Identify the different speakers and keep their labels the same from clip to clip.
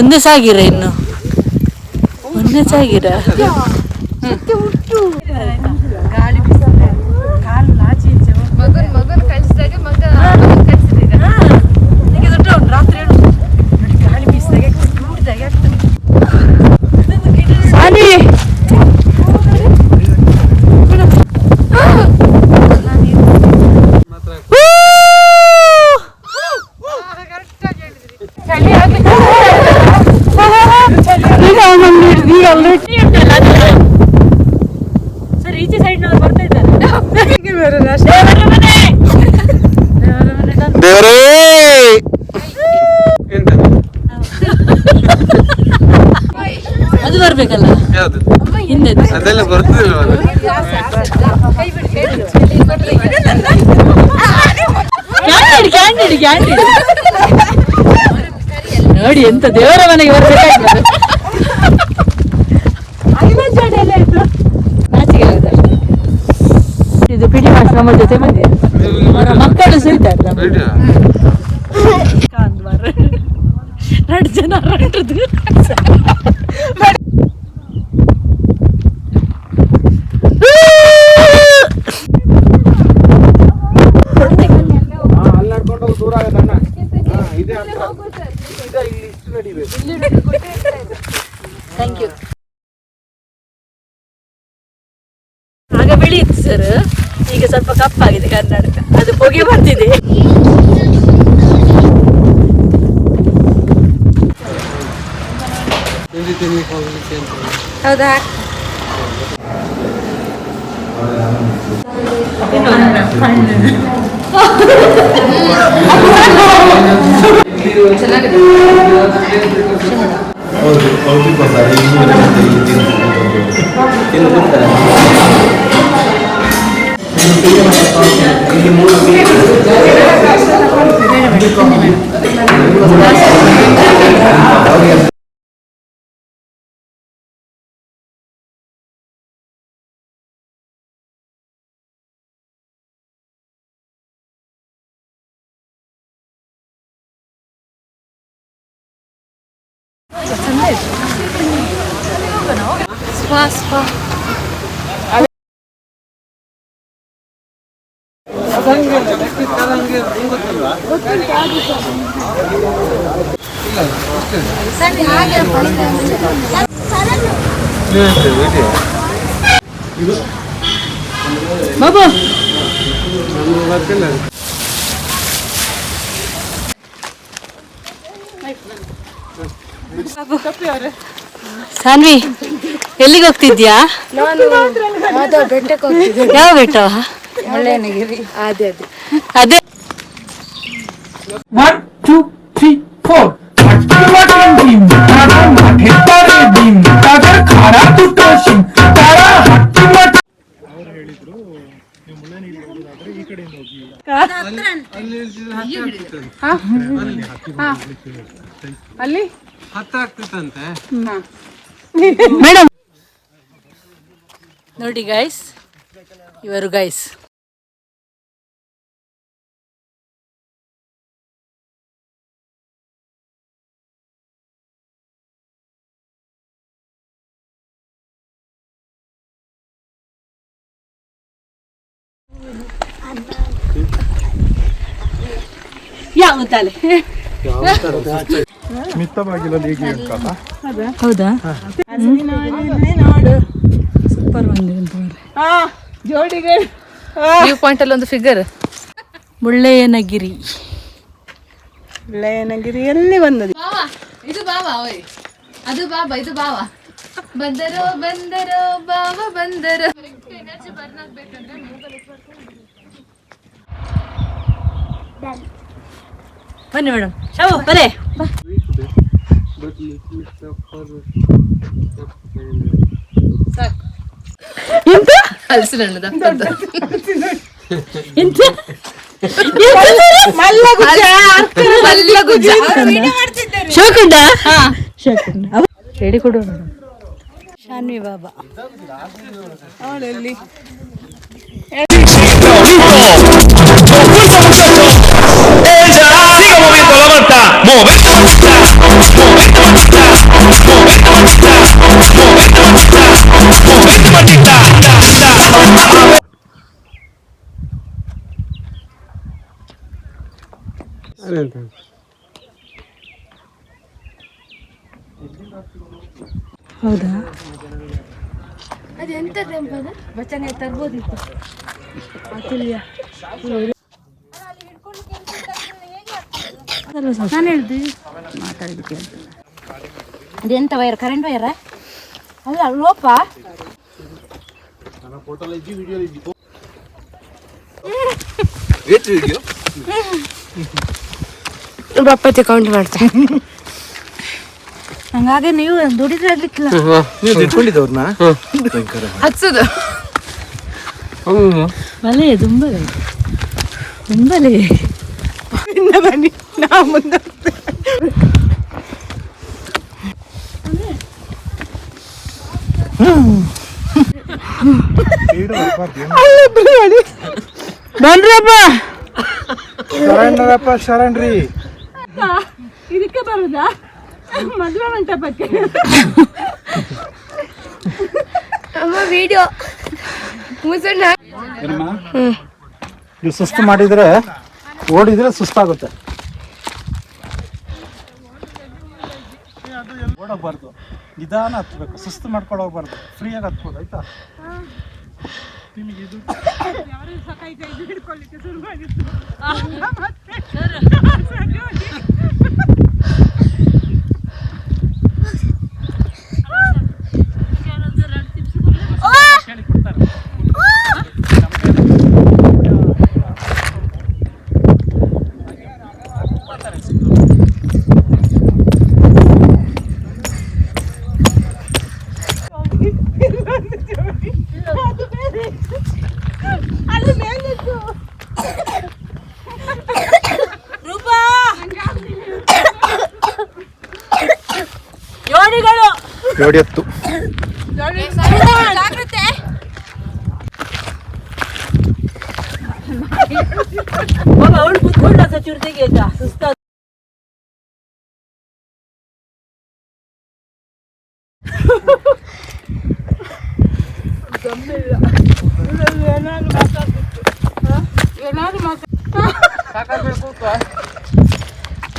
Speaker 1: ಒಂದೇ ಸಾಗಿರ ಇನ್ನು ಒಂದೇ ಸಾಗಿರ
Speaker 2: ಮಗನ್ ಕಳಿಸಿದಾಗ ಮಗ ಕಳಿಸಿದಾಗ ರಾತ್ರಿ ಗಾಳಿ ಬೀಸಿದಾಗ
Speaker 1: ಸರ್ ಈಚೆ ಸೈಡ್ ನಾವು ಬರ್ತಾ ಇದ್ದಾರೆ ಅದು ಬರ್ಬೇಕಲ್ಲ ಹಿಂದೆ
Speaker 3: ಅದೆಲ್ಲ ಬರ್ತಿಲ್ಲ
Speaker 1: ನೋಡಿ ಎಂತ ದೇವರ ಮನೆಗೆ ಬರ್ಬೇಕಾಗ್ತದೆ ಇದು ಪಿಡಿ ಮಾಸ್ ನಮ್ಮ ಜೊತೆ ಬಂದೆ ಅವರ ಮಕ್ಕಳು ಸಹ ಇದ್ದಾರೆ 2 ಜನ ಹೊರಟದ್ದು ಥ್ಯಾಂಕ್ ಯು. ಆಗ ಬಿಳಿ ಇತ್ತು ಸರ್, ಈಗ ಸ್ವಲ್ಪ ಕಪ್ಪಾಗಿದೆ ಕರ್ನಾಟಕ, ಅದು ಹೊಗೆ ಬರ್ತಿದೆ.
Speaker 2: ಹೌದಾ?
Speaker 1: ಬಾಬು ಸಾನ್ವಿ ಎಲ್ಲಿಗೆ ಹೋಗ್ತಿದ್ಯಾ?
Speaker 2: ಬೆಟ್ಟಕ್ಕೆ ಹೋಗ್ತಿದ್ದೆ.
Speaker 1: ಯಾವ ಬೆಟ್ಟ?
Speaker 2: ಮುಳ್ಳಯ್ಯನಗಿರಿ. ಅದೇ
Speaker 1: ಅದೇ
Speaker 4: 1 2 3 4
Speaker 2: ಅಲ್ಲಿ
Speaker 3: ಹತ್ತ ಆಗ್ತಿತ್ತಂತೆ
Speaker 1: ಮೇಡಮ್. ನೋಡಿ ಗೈಸ್, ಇವರು ಗೈಸ್ ಯಾವುದಲೆ
Speaker 4: ಮಿತ್ತವಾಗಿಲ್ಲ ಹೇಗೆ ಉಂಟಲ್ಲ.
Speaker 1: ಹೌದಾ? ಸೂಪರ್ ಬಂದಿದೆ
Speaker 2: ಜೋಡಿಗಳು. ವ್ಯೂ ಪಾಯಿಂಟ್ ಅಲ್ಲಿ ಒಂದು ಫಿಗರ್.
Speaker 1: ಮುಳ್ಳಯ್ಯನಗಿರಿ.
Speaker 2: ಮುಳ್ಳಯ್ಯನಗಿರಿಯಲ್ಲಿ ಬಂದದ್ದು ಇದು ಬಾವ. ಅದು ಬಾಬಾ, ಇದು ಬಾವ. ಬಂದರೋ ಬಂದರೋ ಬಾವ ಬಂದರೋ. ಎನರ್ಜಿ ಬರ್ನ್ ಆಗ್ಬೇಕಂದ್ರೆ
Speaker 1: ಬನ್ನಿ ಮೇಡಮ್. ಶಾವು ಬರೇ ಎಂತ
Speaker 2: ಹಲಸಿನ ಹಣ್ಣು ದಪ್ಪದ್ದು.
Speaker 1: ಎಂತ
Speaker 2: ಮಲ್ಲಗುಜ್ಜ.
Speaker 1: ಶೋಕುಂಡ ಶೋಕುಂಡ ಹೇಳಿ ಕೊಡು ಮೇಡಮ್. ಶಾನ್ವಿ ಬಾಬಾ
Speaker 2: ಅವಳಲ್ಲಿ
Speaker 5: Ella arriba, movimiento la marca, movimiento.
Speaker 3: ಅದೆಂತ
Speaker 1: ಹೌದಾ?
Speaker 2: ಅದು ಎಂತ ಟೆಂಪಲ್ ಬಚ್ಚನೆ ತರ್ಬೋದಿತ್ತು.
Speaker 1: ನಾನು ಹೇಳ್ದು ಮಾತಾಡಿದ್ದಕ್ಕೆ ಅದೆಂತ ವೈರ್, ಕರೆಂಟ್ ವೈರ ಅಲ್ಲ ಲೋಪ.
Speaker 2: ಬಪ್ಪತ್ತೆ ಕೌಂಟ್ ಮಾಡ್ತಾರೆ.
Speaker 1: ಹಂಗಾಗೆ ನೀವು ದುಡಿದ್ರೆ ಆಗ್ಲಿಕ್ಕಿಲ್ಲ.
Speaker 4: ನೀವು ತಿಳ್ಕೊಂಡಿದ್ದವ್ರನ್ನ
Speaker 2: ಹಚ್ಚದು
Speaker 1: ಬಲೆ ತುಂಬಲೆ ತುಂಬಲೆ
Speaker 2: ಬನ್ನಿ ನಾವು ಮುಂದೆ
Speaker 4: ಶರಣರಪ್ಪ ಶರಣ್ರಿ.
Speaker 1: ಇದಕ್ಕೆ ಬರುದಾ ಮದುವೆ ಮಂಟಪಕ್ಕೆ?
Speaker 2: ವಿಡಿಯೋ ಮುಸಣ್ಣ
Speaker 4: ನೀವು ಸುಸ್ತು ಮಾಡಿದ್ರೆ ಓಡಿದ್ರೆ ಸುಸ್ತಾಗುತ್ತೆ. ಓಡೋಗ್ಬಾರ್ದು, ನಿಧಾನ ಹತ್ಬೇಕು, ಸುಸ್ತು ಮಾಡ್ಕೊಂಡು ಹೋಗ್ಬಾರ್ದು, ಫ್ರೀಯಾಗಿ ಹತ್ಬೋದು ಆಯ್ತಾ. ನಿಮಗೆ ಇದು ಜೋಡಿ ಎತ್ತು
Speaker 1: ಅವಳು ಕುತ್ಕೊಂಡ ಸಚುರ್ತಿಗೆ ಸುಸ್ತ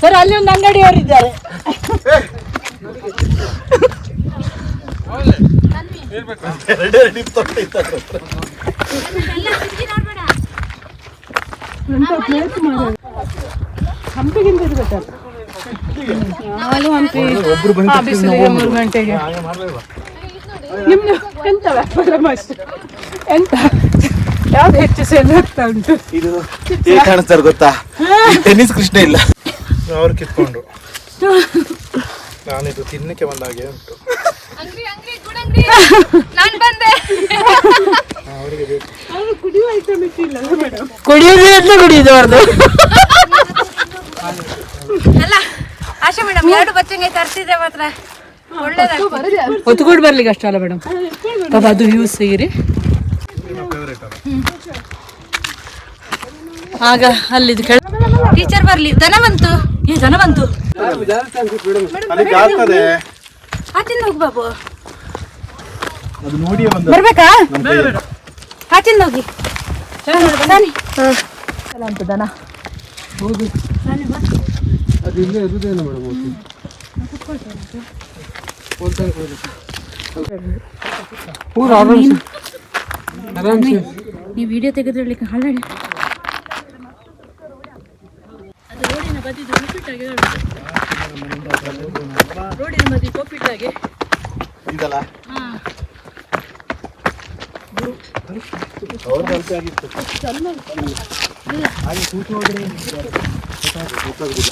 Speaker 1: ಸರ್ ಅಲ್ಲಿ ಒಂದು ಅಂಗಡಿಯವರಿದ್ದಾರೆ. ಹಂಪಿಗಿಂತ ಇರ್ಬೇಕಾದ್ರೆ
Speaker 4: ಒಬ್ರು ಬಂದು
Speaker 1: 3 ಗಂಟೆಗೆ ನಿಮ್ದು ಎಂತ ವ್ಯಾಪಾರ ಮಾಸ್ಟರ್? ಎಂತ ಯಾವ್ದು ಹೆಚ್ಚು ಸೇಲ್ ಆಗ್ತಾ ಉಂಟು?
Speaker 4: ಇದು ಹೇಗೆ ಕಾಣಿಸ್ತಾರೆ ಗೊತ್ತಾ? ಟೆನ್ನಿಸ್ ಕೃಷ್ಣ ಇಲ್ಲ, ಅವ್ರು ಕಿತ್ಕೊಂಡು. ನಾನಿದು ತಿನ್ನಕ್ಕೆ ಬಂದಾಗೆ ಉಂಟು.
Speaker 2: ನಾನು ಬಂದೆ.
Speaker 4: ಅವರಿಗೆ ಬೇಕು.
Speaker 1: ಕುಡಿಯುವ ಐಟಮ್ ಇಟ್ಟಿಲ್ಲ ಮೇಡಮ್. ಕುಡಿಯೋದು ಅಂತ ಕುಡಿಯೋದು
Speaker 2: ಅಲ್ಲ ಆಶಾ ಮೇಡಮ್ 2 ಬಚ್ಚಂಗೆ ತರ್ತಿದ್ರೆ ಮಾತ್ರ ಒಳ್ಳೇದಾಗ್ತದೆ.
Speaker 1: ಹೊತ್ಕೊಂಡು ಬರ್ಲಿಕ್ಕೆ ಅಷ್ಟ ಅಲ್ಲ ಮೇಡಮ್, ಪಾಪ ಅದು ಯೂಸ್ ಸಿಗಿರಿ. ಆಗ ಅಲ್ಲಿದ್ದು
Speaker 2: ಟೀಚರ್ ಬರ್ಲಿ, ದನ ಬಂತು.
Speaker 1: ದನ ಬಂತು.
Speaker 4: ಅಲ್ಲಿಗೆ ಆಗ್ತದೆ,
Speaker 2: ಆಚಿಂದ ಹೋಗಿ ಬಾಬು.
Speaker 4: ಅದು ನೋಡಿಯೇ ಬಂದ.
Speaker 2: ಬರ್ಬೇಕಾ? ಆಚಿಂದ ಹೋಗಿ
Speaker 1: ಅಂತ ದನ ಹೌದು.
Speaker 3: ಅದು ಇಲ್ಲೇ ಇರುದೇನು ಮೇಡಮ್?
Speaker 1: ನೀವು ವಿಡಿಯೋ ತೆಗೆದ್ರಲಿಕ್ಕೆ ಹಾಳಾಡಿ ಅದು ರೋಡಿನ ಬದಿದು ಉಪ್ಪಿಟ್ಟಾಗೆ ರೋಡಿನ ಬದಿ ಉಪ್ಪಿಟ್ಟಾಗೆ
Speaker 4: ಇದಲ್ಲ ಅವ್ರ ಕಲ್ಪೆ ಆಗಿತ್ತು. ಹಾಗೆ ಕೂತು ಹೋದ್ರೆ ಗೊತ್ತಾಗುದಿಲ್ಲ.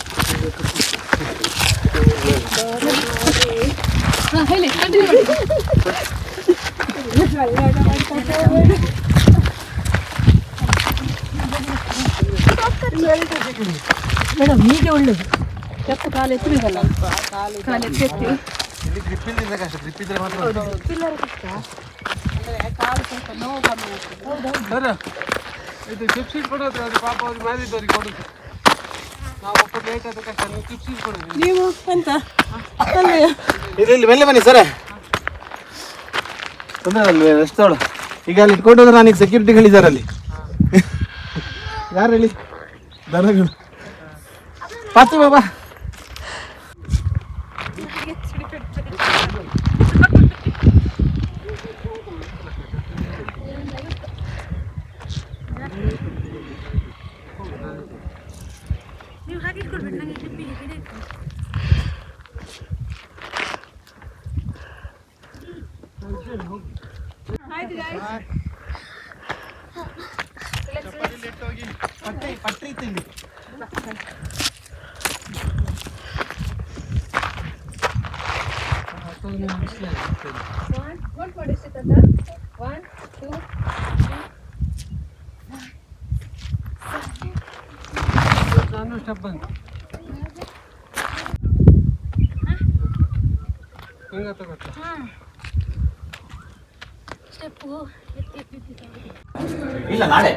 Speaker 2: ಹೇಳಿ ಕಂಟಿನ್ಯೂ ಮಾಡಿ.
Speaker 1: ಮೇಡಮ್ ಹೀಗೆ ಒಳ್ಳೇದು. ಕೆತ್ತ ಕಾಲು ಎತ್ತಲಿಗಲ್ಲ, ಕಾಲು ಎತ್ತಿ
Speaker 4: ಇಲ್ಲಿ ಗ್ರಿಪ್ ಇಲ್ದಿದ್ರೆ ಕಷ್ಟ, ಗ್ರಿಪ್ ಇದ್ರೆ ಮಾತ್ರ
Speaker 3: ಸರ್ ಇದು ಚಿಪ್ಸ್ ಕೊಡೋದು, ಅದು ಪಾಪ ಅವ್ರಿಗೆ ಮಾಡಿದ್ದವ್ರಿಗೆ ಕೊಡೋದು. ನಾವು ಒಬ್ಬರು ಲೇಟ್ ಆದ ಕಷ್ಟ, ನೀವು ಚಿಪ್ಸ್ ಕೊಡೋದು.
Speaker 1: ನೀವು ಎಂತ
Speaker 4: ಇಲ್ಲಿ ಮೇಲೆ ಬನ್ನಿ ಸರ್. ತೊಂದರೆ ಅಲ್ವೇ ರಸ್ತೋಳು. ಈಗ ಅಲ್ಲಿ ಇಟ್ಕೊಂಡು ಹೋದ್ರೆ ನನಗೆ ಸೆಕ್ಯೂರಿಟಿಗಳಿದ್ದಾರೆ ಅಲ್ಲಿ. ಯಾರು ಹೇಳಿ? ದನಗಳು ಪಾತಿ ಬಾಬಾ. ಪಟ್ರಿ ತಿಂಡಿ.
Speaker 3: ನಾನು ಸ್ಟೆಪ್ ಬಂದು ಹೆಂಗ ತಗೋತ
Speaker 4: ಇಲ್ಲ ನಾಳೆ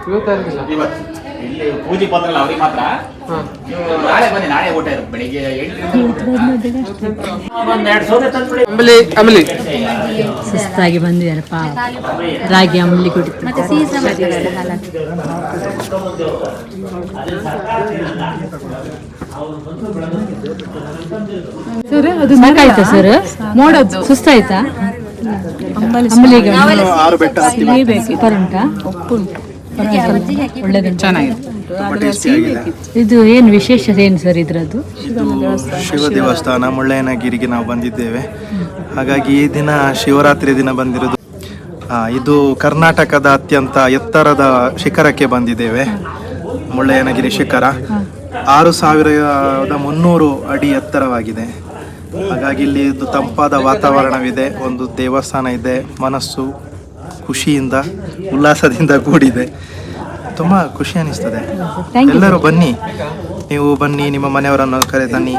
Speaker 3: ಇವತ್ತಾಗಿಲ್ಲ.
Speaker 4: ಇವತ್ತು ಇಲ್ಲಿ ಪೂಜೆ ಬಂದ್ರಲ್ಲ ಅವ್ರಿಗೆ ಮಾತ್ರ. ನಾಳೆ ಬನ್ನಿ, ನಾಳೆ ಊಟ ಇರುತ್ತೆ ಬೆಳಿಗ್ಗೆ 8
Speaker 3: ಅಂಬಲಿ ಅಂಬಲಿ
Speaker 1: ಸುಸ್ತಾಗಿ ಬಂದಿದ್ದಾರಪ್ಪ. ರಾಗಿ ಅಂಬಲಿ ಕುಡಿತಾರೆ. ಸರ್ ಅದು ಸಾಕಾಯ್ತಾ ಸರ್? ನೋಡೋದು ಸುಸ್ತಾಯ್ತಾ? ಅಂಬಲಿಗೆ
Speaker 4: 6 ಬೆಟ್ಟ
Speaker 1: ಸೂಪರ್ ಉಂಟಾ? ಉಪ್ಪು ಒಳ್ಳೆದುಂಟು, ಚೆನ್ನಾಗಿದೆ. ಇದು ಏನು ವಿಶೇಷ ಏನು ಸರ್ ಇದ್ರದ್ದು?
Speaker 5: ಶಿವ ದೇವಸ್ಥಾನ ಮುಳ್ಳಯ್ಯನಗಿರಿಗೆ ನಾವು ಬಂದಿದ್ದೇವೆ. ಹಾಗಾಗಿ ಈ ದಿನ ಶಿವರಾತ್ರಿ ದಿನ ಬಂದಿರೋದು. ಇದು ಕರ್ನಾಟಕದ ಅತ್ಯಂತ ಎತ್ತರದ ಶಿಖರಕ್ಕೆ ಬಂದಿದ್ದೇವೆ. ಮುಳ್ಳಯ್ಯನಗಿರಿ ಶಿಖರ 6300 ಅಡಿ ಎತ್ತರವಾಗಿದೆ. ಹಾಗಾಗಿ ಇಲ್ಲಿ ಇದು ತಂಪಾದ ವಾತಾವರಣವಿದೆ, ಒಂದು ದೇವಸ್ಥಾನ ಇದೆ, ಮನಸ್ಸು ಖುಷಿಯಿಂದ ಉಲ್ಲಾಸದಿಂದ ಕೂಡಿದೆ. ತುಂಬ ಖುಷಿ ಅನಿಸ್ತದೆ. ಎಲ್ಲರೂ ಬನ್ನಿ, ನೀವು ಬನ್ನಿ, ನಿಮ್ಮ ಮನೆಯವರನ್ನು ಕರೆ ತನ್ನಿ.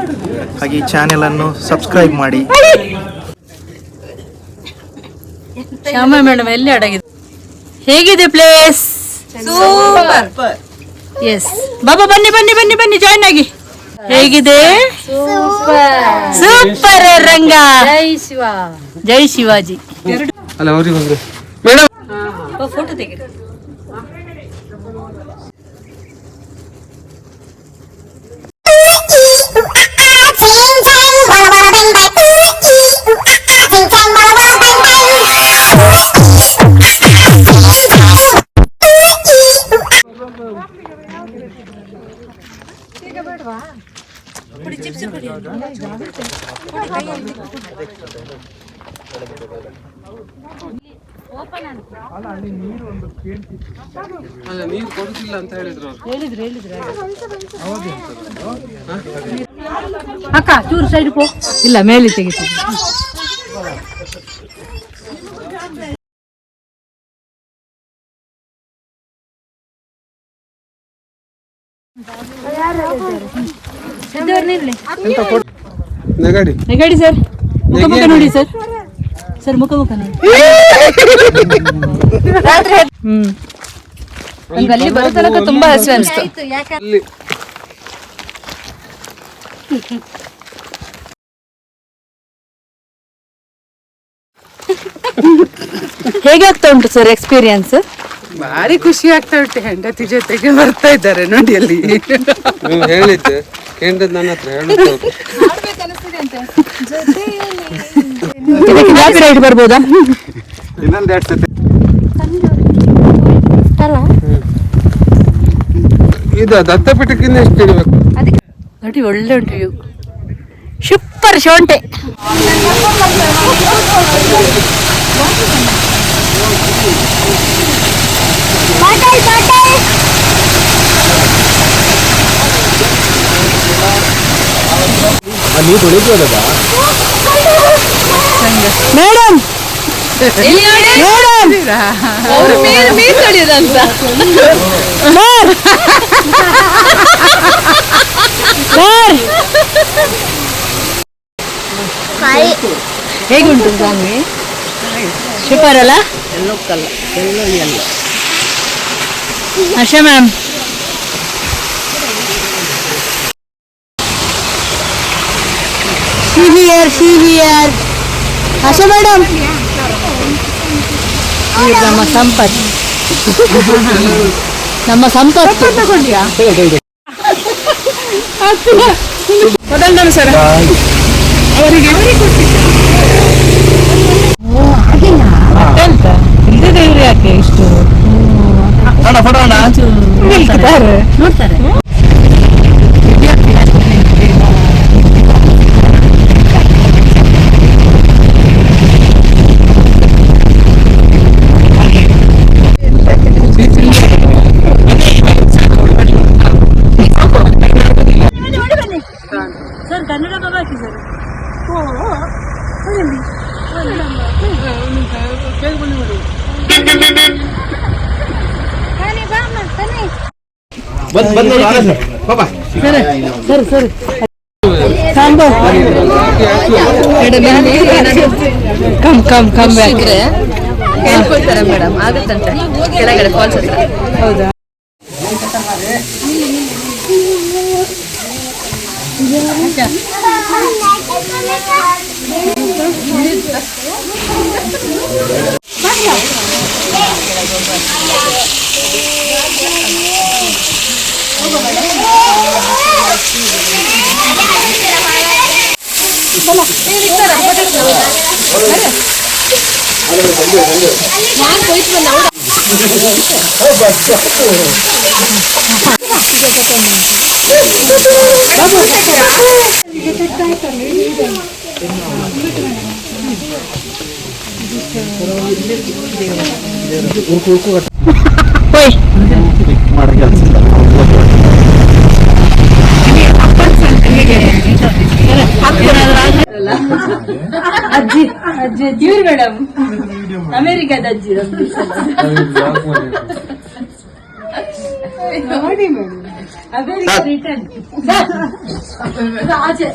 Speaker 5: ಹಾಗೆ ಈ ಚಾನೆಲನ್ನು ಸಬ್ಸ್ಕ್ರೈಬ್ ಮಾಡಿ.
Speaker 1: ಶ್ಯಾಮ ಮೇಡಮ್ ಎಲ್ಲಿ ಅಡಗಿದೆ? ಹೇಗಿದೆ ಪ್ಲೇಸ್? ಸೂಪರ್. ಎಸ್ ಬಾಬಾ ಬನ್ನಿ ಬನ್ನಿ ಬನ್ನಿ ಬನ್ನಿ ಜಾಯ್ನ್ ಆಗಿ. ಹೇಗಿದೆ? ಸೂಪರ್ ರಂಗ. ಜೈ ಶಿವ, ಜೈ ಶಿವಾಜಿ.
Speaker 3: ಅಲ್ಲ ಅವ್ರಿಗೆ ಬಂದ್ರೆ ಮೇಡಮ್
Speaker 1: ಫೋಟೋ ತೆಗಿ.
Speaker 3: ಅಲ್ಲ ನೀರು ಕೊಡುದಿಲ್ಲ ಅಂತ ಹೇಳಿದ್ರು ಅವ್ರು.
Speaker 1: ಅಕ್ಕ ಚೂರು ಸೈಡ್ ಪೋ. ಇಲ್ಲ ಮೇಲೆ ತೆಗಿತೀವಿ.
Speaker 3: ನೆಗಡಿ
Speaker 1: ನೆಗಡಿ ಸರ್, ಮುಖ ಮುಖ ನೋಡಿ ಸರ್. ಸರ್ ಮುಖ ಮುಖ ನೋಡಿ.
Speaker 2: ನಂಗೆ ಅಲ್ಲಿ ಬರೋ ತನಕ ತುಂಬಾ ಹಸಿವೆ ಅನಿಸ್ತು.
Speaker 3: ಅಲ್ಲಿ
Speaker 1: ಹೇಗೆ ಆಗ್ತಾ ಉಂಟು ಸರ್ ಎಕ್ಸ್ಪೀರಿಯನ್ಸ್?
Speaker 6: ಭಾರಿ ಖುಷಿ ಆಗ್ತಾ ಉಂಟು. ಹೆಂಡತಿ ಜೊತೆಗೆ ಬರ್ತಾ ಇದ್ದಾರೆ ನೋಡಿ ಅಲ್ಲಿ.
Speaker 3: ನೀವು ಹೇಳಿದ್ದೆ ಕೇಂದ್ರದ ನನ್ನ ಹತ್ರ ಹೇಳುತ್ತೆ.
Speaker 1: ಇದಕ್ಕೆ ಬ್ಯಾಕ್ ಸೈಡ್ ಬರ್ಬೋದಾ?
Speaker 3: ಇನ್ನೊಂದು 2 ಸತಿ ಇದು ದತ್ತಪೀಠಕ್ಕಿಂತ ಎಷ್ಟು ಇಡಬೇಕು
Speaker 1: ನೋಡಿ, ಒಳ್ಳೆ ಉಂಟು ವ್ಯೂ. ಸೂಪರ್ ಶೋಂಟೆ. ಮೇಡಮ್
Speaker 2: ಅವ್ರು ಮೀನ್ ಕಡಿಯೋದಂತ.
Speaker 1: ಹೇಗುಂಟು ಸ್ವಾಮಿ? ಸೂಪರ್ ಅಲ್ಲ? ಆಶಾ ಮ್ಯಾಮ್ ಸಿಹಿಯರ್ ಆಶಾ ಮೇಡಮ್ ನಮ್ಮ ಸಂಪತ್ತು, ನಮ್ಮ ಸಂಪತ್ತು ತಗೊಂಡ್ಯಾ? ಸರ್ ಅವರಿಗೆ ಇಲ್ಲದೆ ಇವ್ರು ಯಾಕೆ ಇಷ್ಟು ನೋಡ್ತಾರೆ. ಸರ್ ಕನ್ನಡ ಬಾಬಾಕಿ ಸರ್ ಸರಿ ಸರಿ ಕಮ್ ಕಮ್ ಕಮ್
Speaker 2: ಹೇಳ್ಕೊಡ್ತಾರೆ ಮೇಡಮ್, ಆಗುತ್ತಂತೆ ಕೆಳಗಡೆ ಫಾಲ್ಸ್ ಹತ್ರ.
Speaker 1: ಹೌದಾ ಅಜ್ಜಿ ಅಜ್ಜಿ ಇವ್ರು ಮೇಡಮ್ ಅಮೆರಿಕದ ಅಜ್ಜಿ ನೋಡಿ ಮೇಡಮ್ ಅಮೆರಿಕ ರಿಟರ್ನ್ ಆಚೆ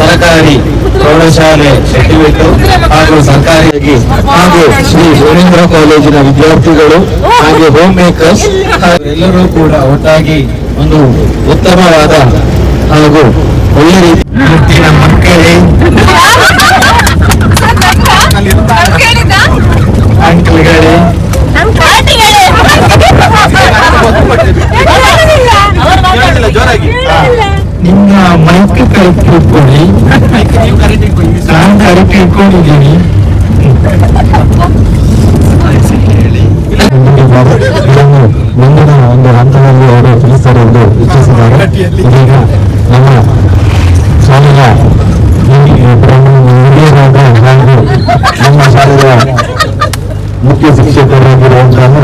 Speaker 4: ಸರ್ಕಾರಿ ಪ್ರೌಢಶಾಲೆ ಶೆಟ್ಟಿಬೆಟ್ಟು ಹಾಗೂ ಸರ್ಕಾರಿಯಾಗಿ ಹಾಗೂ ಶ್ರೀ ಸುರೇಂದ್ರ ಕಾಲೇಜಿನ ವಿದ್ಯಾರ್ಥಿಗಳು ಹಾಗೆ ಹೋಮ್ ಮೇಕರ್ಸ್ ಎಲ್ಲರೂ ಕೂಡ ಒಟ್ಟಾಗಿ ಒಂದು ಉತ್ತಮವಾದ ಹಾಗೂ ಒಳ್ಳೆ ರೀತಿಯ ಮಕ್ಕಳೇ ಅಂಕಲ್ಗಳೇ ನಿಮ್ಮ ಮೈಕ್ ಕರೆಕ್ಟ್ ಇಟ್ಕೊಳ್ಳಿ, ನಾನು ಕರೆಕ್ಟ್ ಇಟ್ಕೊಂಡಿದ್ದೀನಿ. ಮುಂದಿನ ಒಂದು ಹಂತದಲ್ಲಿ ಅವರು ತಿಳಿಸ್ತಾರೆ ಎಂದು ಇಚ್ಛಿಸಿದ್ದಾರೆ. ಇದೀಗ ನಮ್ಮ ಶಾಲೆಯ ಹಿರಿಯರಾದ ಹಾಗೂ ನಮ್ಮ ಶಾಲೆಯ ಮುಖ್ಯ ಶಿಕ್ಷಕರಾಗಿರುವಂತಹ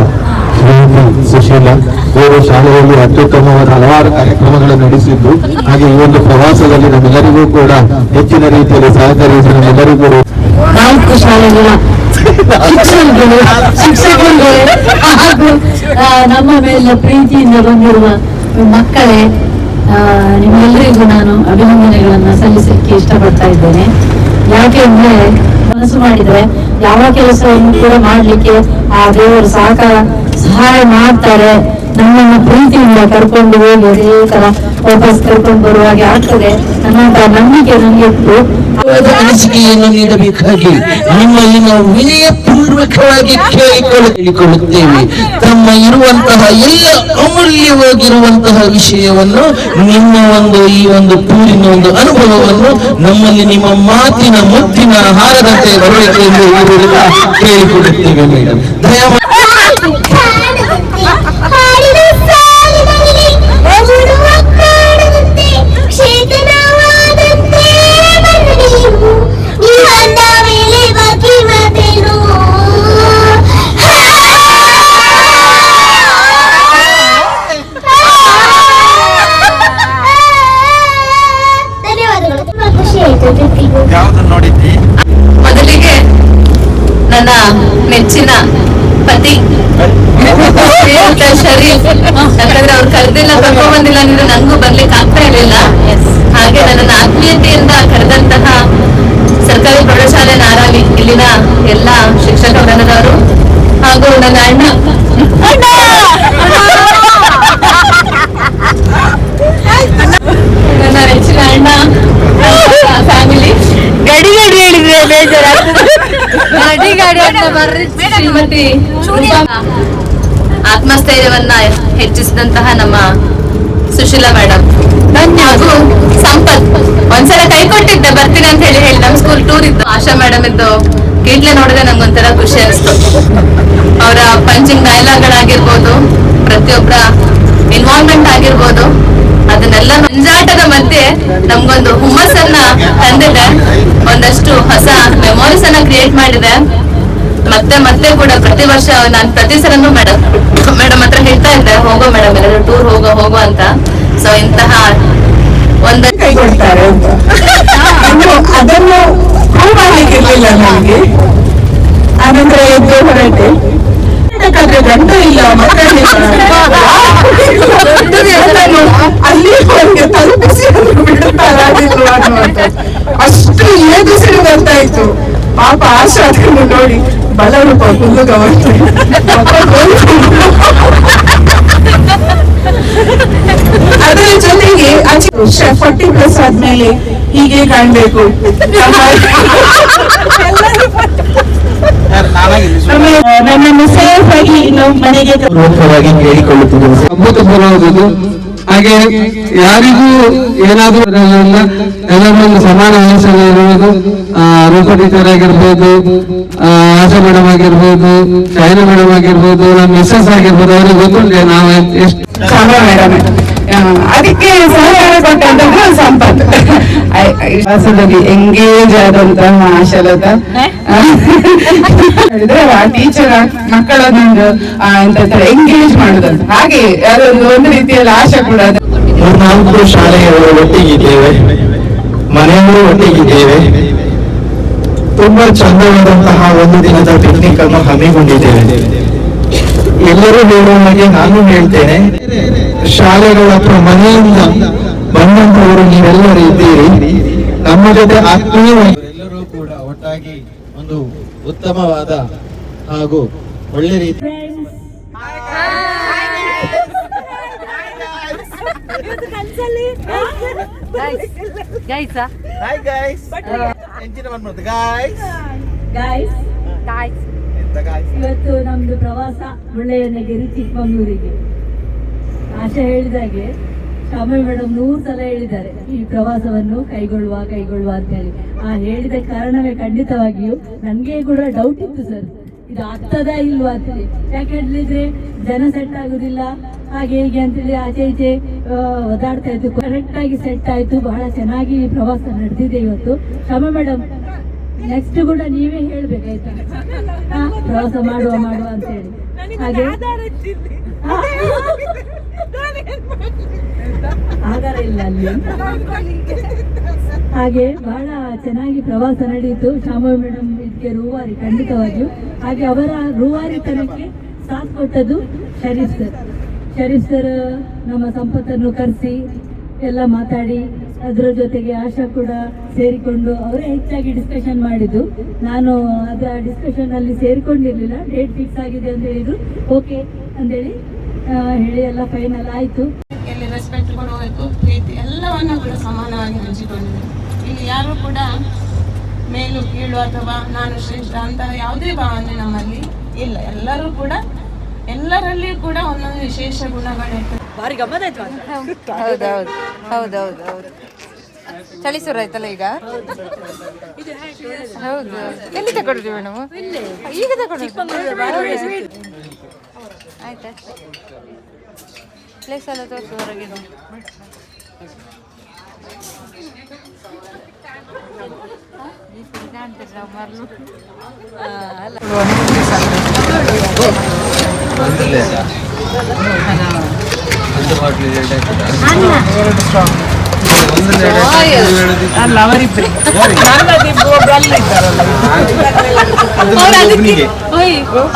Speaker 4: ಶ್ರೀಮತಿ ಸುಶೀಲಾ ಇವರು ಶಾಲೆಯಲ್ಲಿ ಅತ್ಯುತ್ತಮವಾದ ಹಲವಾರು ಕಾರ್ಯಕ್ರಮಗಳನ್ನು ನಡೆಸಿದ್ದು ಹಾಗೆ ಈ ಒಂದು ಪ್ರವಾಸದಲ್ಲಿ ನಮ್ಮೆಲ್ಲರಿಗೂ ಕೂಡ ಹೆಚ್ಚಿನ ರೀತಿಯಲ್ಲಿ ಸಹಕರಿಸಿ ನಮ್ಮೆಲ್ಲರಿಗೂ
Speaker 1: 4 ಶಾಲೆಗಳ ಶಿಕ್ಷಕರು ಹಾಗೂ ನಮ್ಮ ಮೇಲೆ ಪ್ರೀತಿಯಿಂದ ಬಂದಿರುವ ಮಕ್ಕಳೇ, ನಿಮ್ಮೆಲ್ಲರಿಗೂ ನಾನು ಅಭಿನಂದನೆಗಳನ್ನ ಸಲ್ಲಿಸಲಿಕ್ಕೆ ಇಷ್ಟಪಡ್ತಾ ಇದ್ದೇನೆ. ಯಾಕೆ ಅಂದ್ರೆ ಮನಸ್ಸು ಮಾಡಿದ್ರೆ ಯಾವ ಕೆಲಸವನ್ನು ಕೂಡ ಮಾಡ್ಲಿಕ್ಕೆ ಆ ದೇವರು ಸಹಾಯ ಮಾಡ್ತಾರೆ. ನಮ್ಮನ್ನು ಪ್ರೀತಿಯಿಂದ ಕರ್ಕೊಂಡು ಹೋಗಿ ಅದೇ ತರ ವಾಪಸ್ ಕರ್ಕೊಂಡು ಬರುವ ಹಾಗೆ ಆಗ್ತದೆ ಅನ್ನೋ ನಂಬಿಕೆ ನನಗೆ ಇತ್ತು.
Speaker 7: ಅನಿಸಿಕೆಯನ್ನು ನೀಡಬೇಕಾಗಿ ನಿಮ್ಮಲ್ಲಿ ನಾವು ವಿನಯಪೂರ್ವಕವಾಗಿ ಕೇಳಿಕೊಳ್ಳುತ್ತೇವೆ. ತಮ್ಮ ಇರುವಂತಹ ಎಲ್ಲ ಅಮೂಲ್ಯವಾಗಿರುವಂತಹ ವಿಷಯವನ್ನು ನಿಮ್ಮ ಈ ಒಂದು ಟೂರಿನ ಒಂದು ಅನುಭವವನ್ನು ನಮ್ಮಲ್ಲಿ ನಿಮ್ಮ ಮಾತಿನ ಮುತ್ತಿನ ಹಾರದಂತೆ ಬರಲಿಕ್ಕೆ ಎಂದು ಇವರೆಲ್ಲ ಕೇಳಿಕೊಳ್ಳುತ್ತೇವೆ ಮೇಡಮ್. ದಯಮಾಡಿ
Speaker 2: ಮೊದಲಿಗೆ ನನ್ನ ನೆಚ್ಚಿನ ಪತಿ ಶರೀಫ್, ಯಾಕಂದ್ರೆ ಅವ್ರು ಕರೆದಿಲ್ಲ, ಕರ್ಕೊಂಡ್ ಬಂದಿಲ್ಲ ಅಂದ್ರೆ ನಂಗೂ ಬರ್ಲಿಕ್ಕೆ ಆಗ್ತಾ ಇರಲಿಲ್ಲ. ಹಾಗೆ ನನ್ನನ್ನು ಆತ್ಮೀಯತೆಯಿಂದ ಕರೆದಂತಹ ಸರ್ಕಾರಿ ಪ್ರೌಢಶಾಲೆ ನಾರಾವಿ ಇಲ್ಲಿನ ಎಲ್ಲ ಶಿಕ್ಷಕ ವೃಂದದವರು
Speaker 1: ನನ್ನ ಅಣ್ಣ ನನ್ನ ನೆಚ್ಚಿನ ಅಣ್ಣ ಫ್ಯಾಮಿಲಿ
Speaker 2: ಗಡಿ ಹೇಳಿದ್ರೆ ಬೇಜಾರಾಗ್ತದೆ. ಗಾಡಿ ಅಂತ ಬರ್ರಿ.
Speaker 1: ಶ್ರೀಮತಿ
Speaker 2: ಆತ್ಮಸ್ಥೈರ್ಯವನ್ನ ಹೆಚ್ಚಿಸಿದಂತಹ ನಮ್ಮ ಸುಶೀಲಾ ಮೇಡಮ್ ಹಾಗೂ ಸಂಪತ್ ಒಂದ್ಸಲ ಕೈ ಕೊಟ್ಟಿದ್ದೆ ಬರ್ತೀನಿ ಅಂತ ಹೇಳಿ ನಮ್ಮ ಸ್ಕೂಲ್ ಟೂರ್ ಇತ್ತು. ಆಶಾ ಮೇಡಮ್ ಇದ್ದು ಕೀಟ್ಲೆ ನೋಡಿದ್ರೆ ನಂಗೊಂಥರ ಖುಷಿ ಅನಿಸ್ತು. ಅವರ ಪಂಚಿಂಗ್ ಡೈಲಾಗ್ಗಳಾಗಿರ್ಬೋದು, ಪ್ರತಿಯೊಬ್ಬರ ಇನ್ವಾಲ್ವ್ಮೆಂಟ್ ಆಗಿರ್ಬೋದು, ಅದನ್ನೆಲ್ಲ ಮುಂಜಾಟದ ಮಧ್ಯೆ ನಮ್ಗೊಂದು ಹುಮ್ಮಸ್ಸನ್ನ ತಂದಿದೆ, ಒಂದಷ್ಟು ಹೊಸ ಮೆಮೊರೀಸ್ ಅನ್ನ ಕ್ರಿಯೇಟ್ ಮಾಡಿದೆ. ಮತ್ತೆ ಕೂಡ ಪ್ರತಿ ವರ್ಷ ನಾನು ಪ್ರತಿ ಸಲನೂ ಮೇಡಮ್ ಹತ್ರ ಹೇಳ್ತಾ ಇದ್ದೆ, ಹೋಗೋ ಮೇಡಮ್ ಎಲ್ಲರೂ ಟೂರ್ ಹೋಗೋ ಅಂತ. ಸೊ ಇಂತಹ ಒಂದು
Speaker 6: ಕೈಗೊಳ್ತಾರೆ ಅಂತ ಅದನ್ನು ಪ್ರೂವ್ ಮಾಡ್ಲಿಕ್ಕಿರ್ಲಿಲ್ಲ ನನಗೆ. ಆನಂತರ ಎದ್ದು ಹೊರಟೆ. ಬೇಕಾದ್ರೆ ಗಂಡ ಇಲ್ಲ, ಮಕ್ಕಳಿಲ್ಲ, ಅಲ್ಲಿ ಅವರಿಗೆ ತಲುಪಿಸಿ ಬಿಡುತ್ತಾರಾದಿಲ್ವಾ ಅನ್ನುವಂಥದ್ದು. ಅಷ್ಟು ಏದುಸಿರು ಬರ್ತಾ ಇತ್ತು. ಪಾಪ ಆಶಾ ಅದನ್ನು ನೋಡಿ ಬಲರೂಪ ಹುಲ್ಲುಗವತ್ತು ಅದರ ಜೊತೆಗೆ 40+ ಆದ್ಮೇಲೆ ಹೀಗೆ ಕಾಣ್ಬೇಕು. ನನ್ನನ್ನು ಸೇಫ್ ಆಗಿ ಇನ್ನು ಮನೆಗೆ
Speaker 4: ಪ್ರಮುಖವಾಗಿ ಕೇಳಿಕೊಳ್ಳುತ್ತಿದ್ದೇವೆ.
Speaker 3: ಅಭೂತಪೂರ್ವವಾದದ್ದು. ಹಾಗೆ ಯಾರಿಗೂ ಏನಾದ್ರೂ ಎಲ್ಲರೊಂದು ಸಮಾನ ವಯಸ್ಸಲ್ಲಿ ಇರುವುದು, ರೂಪ ಟೀಚರ್ ಆಗಿರ್ಬೋದು, ಆಶಾ ಮೇಡಮ್ ಆಗಿರ್ಬೋದು, ಶೈನಾ ಮೇಡಮ್ ಆಗಿರ್ಬೋದು, ನಮ್ಮ ಮಿಸ್ಸಸ್ ಆಗಿರ್ಬೋದು, ಅವ್ರಿಗೆ ಗೊತ್ತುಂಟೆ ನಾವು ಎಷ್ಟು
Speaker 6: ಮೇಡಮ್. ಅದಕ್ಕೆ ಸಹಕಾರ ಕೊಟ್ಟಂತಹ ಸಂಪತ್. ವಾಸದಲ್ಲಿ ಎಂಗೇಜ್ ಆದಂತಹ ಆಶಾಲತಾ ಹೇಳಿದ್ರೆ ಆ ಟೀಚರ್ ಮಕ್ಕಳನ್ನೊಂದು ಎಂತ ಎಂಗೇಜ್ ಮಾಡುದಂತ. ಹಾಗೆ ಅದೊಂದು ರೀತಿಯಲ್ಲಿ ಆಶೆ ಕೂಡ.
Speaker 4: 4 ಶಾಲೆಗಳು ಒಟ್ಟಿಗಿದ್ದೇವೆ, ಮನೆಯಲ್ಲೂ ಒಟ್ಟಿಗಿದ್ದೇವೆ. ತುಂಬಾ ಚಂದವಾದಂತಹ ಒಂದು ದಿನದ ಪಿಕ್ನಿಕ್ ಅನ್ನು ಹಮ್ಮಿಕೊಂಡಿದ್ದೇವೆ. ಎಲ್ಲರೂ ಹೇಳುವ ಹಾಗೆ ನಾನು ಹೇಳ್ತೇನೆ, ಶಾಲೆಗಳ ಅಥವಾ ಮನೆಯಿಂದ ಬಂದಂತವರು ನೀವೆಲ್ಲರೂ ಇದ್ದೀರಿ, ನಮ್ಮ ಜೊತೆ ಆತ್ಮೀಯವಾಗಿ
Speaker 8: ಎಲ್ಲರೂ ಕೂಡ ಒಟ್ಟಾಗಿ ಒಂದು ಉತ್ತಮವಾದ ಹಾಗೂ ಒಳ್ಳೆ ರೀತಿ
Speaker 1: ಇವತ್ತು ನಮ್ದು ಪ್ರವಾಸ ಮುಳ್ಳಯ್ಯನಗಿರಿ ಚಿಕ್ಕಮಂಗ್ಳೂರಿಗೆ. ಆಶಾ ಹೇಳಿದಾಗೆ ಶಾಮಿ ಮೇಡಮ್ 100 ಸಲ ಹೇಳಿದ್ದಾರೆ ಈ ಪ್ರವಾಸವನ್ನು ಕೈಗೊಳ್ಳುವ ಅಂತ ಹೇಳಿ. ಆ ಹೇಳಿದ ಕಾರಣವೇ ಖಂಡಿತವಾಗಿಯೂ ನನಗೆ ಕೂಡ ಡೌಟ್ ಇತ್ತು ಸರ್, ಇದು ಆಗ್ತದಾ ಇಲ್ವಾ ಅಂತೇಳಿ. ಯಾಕೆ ಹೇಳಿದ್ರೆ ಜನ ಸೆಟ್ ಆಗುದಿಲ್ಲ ಹಾಗೆ ಹೀಗೆ ಅಂತೇಳಿ ಆಚೆ ಈಚೆ ಒದಾಡ್ತಾ ಇತ್ತು. ಕರೆಕ್ಟ್ ಆಗಿ ಸೆಟ್ ಆಯ್ತು, ಬಹಳ ಚೆನ್ನಾಗಿ ಪ್ರವಾಸ ನಡೆದಿದೆ ಇವತ್ತು. ಶಾಮಿ ಮೇಡಮ್ ನೆಕ್ಸ್ಟ್ ಕೂಡ ನೀವೇ ಹೇಳ್ಬೇಕಾಯ್ತಾ ಪ್ರವಾಸ ಮಾಡುವ ಅಂತ ಹೇಳಿ. ಹಾಗೆ ಆಧಾರ ಇಲ್ಲ ಅಲ್ಲಿ. ಹಾಗೆ ಬಹಳ ಚೆನ್ನಾಗಿ ಪ್ರವಾಸ ನಡೆಯಿತು. ಶಾಮಿ ಮೇಡಮ್ ಇದಕ್ಕೆ ರೂವಾರಿ ಖಂಡಿತವಾಗಿಯೂ. ಹಾಗೆ ಅವರ ರೂವಾರಿತನಕ್ಕೆ ಸಾಥ್ ಕೊಟ್ಟದ್ದು ಶರೀಫ್ ಸರ್ ನಮ್ಮ ಸಂಪತ್ತನ್ನು ಕರೆಸಿ ಎಲ್ಲ ಮಾತಾಡಿ, ಅದರ ಜೊತೆಗೆ ಆಶಾ ಕೂಡ ಸೇರಿಕೊಂಡು ಅವರೇ ಹೆಚ್ಚಾಗಿ ಡಿಸ್ಕಷನ್ ಮಾಡಿದ್ದು. ನಾನು ಅದರ ಡಿಸ್ಕಷನ್ ಅಲ್ಲಿ ಸೇರಿಕೊಂಡಿರ್ಲಿಲ್ಲ. ಡೇಟ್ ಫಿಕ್ಸ್ ಆಗಿದೆ ಅಂತ ಹೇಳಿದ್ರು, ಓಕೆ ಅಂತೇಳಿ ಹೇಳಿ ಎಲ್ಲ ಫೈನಲ್ ಆಯ್ತು.
Speaker 6: ಇಲ್ಲಿ ರೆಸ್ಪೆಕ್ಟ್ ಕೊಡಬೇಕು, ಪ್ರೀತಿ ಎಲ್ಲವನ್ನ ಕೂಡ ಸಮಾನವಾಗಿ ಹಂಚಿಕೊಂಡಿದೆ. ಇಲ್ಲಿ ಯಾರು ಕೂಡ ಮೇಲು ಕೀಳು ಅಥವಾ ನಾನು ಶ್ರೇಷ್ಠ ಅಂತ ಯಾವುದೇ ಭಾವನೆ ನಮ್ಮಲ್ಲಿ ಇಲ್ಲ. ಎಲ್ಲರೂ ಕೂಡ ಎಲ್ಲರಲ್ಲಿ ಕೂಡ ಒಂದೊಂದು ವಿಶೇಷ ಗುಣಗಳಿರ್ತದೆ.
Speaker 2: ಭಾರಿ ಗಮ್ಮತ್ ಆಯ್ತು. ಹೌದೌದು ಚಳಿ ಶುರು ಆಯ್ತಲ್ಲ ಈಗ. ಹೌದು, ಎಲ್ಲಿ ತಗೊಂಡ್ರಿ ಮೇಡಮ್? ಈಗ ತಗೊಂಡು ಆಯ್ತಾ? ಪ್ಲೇಸ್ ಎಲ್ಲ ತೋರಿಸು ಹೊರಗಿನ. ಕಾಣ್ತೀರಿ ನಾವು ಮರಳು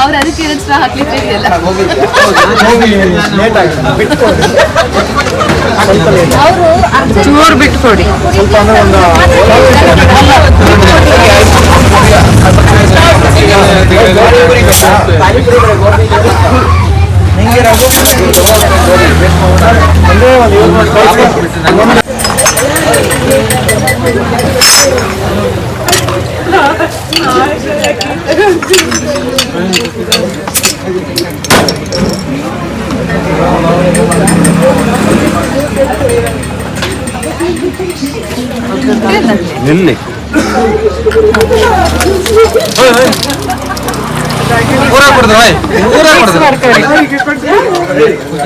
Speaker 2: ಅವ್ರು ಅದಕ್ಕೆ ಎಕ್ಸ್ಟ್ರಾ ಹಾಕ್ಲಿಕ್ಕೆ ಇದೆಯಲ್ಲ. ಅವರು ಚೂರು ಬಿಟ್ಕೊಡಿ.
Speaker 3: ನಿಲ್ಲಿ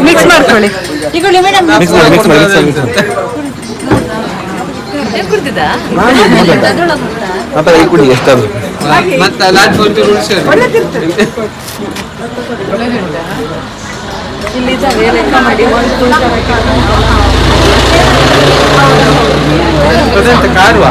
Speaker 2: ಮಿಕ್ಸ್ ಮಾಡ್ಕೊಳ್ಳಿ. ಕುಡ್ತಿದ್ದ
Speaker 3: ಕಾರುವ